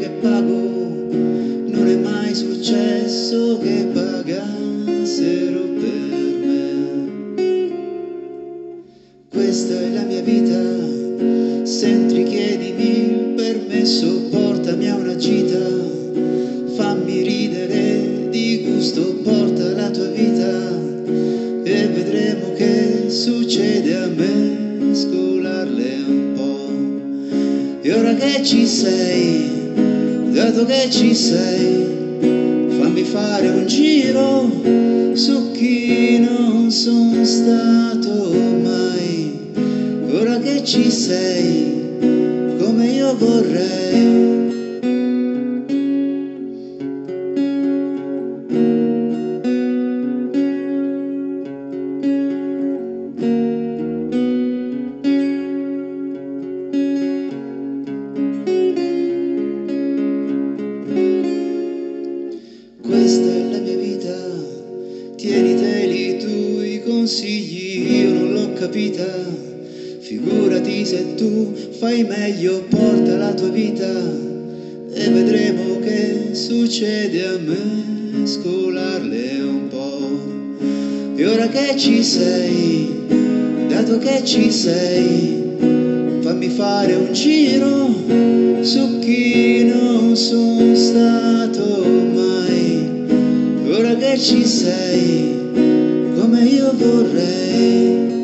che pago, non è mai successo che pagassero per me. Questa è la mia vita, senti, chiedimi il permesso, portami a una gita, fammi ridere di gusto, porta la tua vita e vedremo che succede a mescolarle un po'. E ora che ci sei, dato che ci sei, fammi fare un giro su chi non sono stato mai. Ora che ci sei, come io vorrei. Questa è la mia vita, tieniteli i tuoi consigli, io non l'ho capita, figurati se tu fai meglio, porta la tua vita e vedremo che succede a mescolarle un po'. E ora che ci sei, dato che ci sei, fammi fare un giro su chi non sono stato mai. Ora che ci sei, come io vorrei.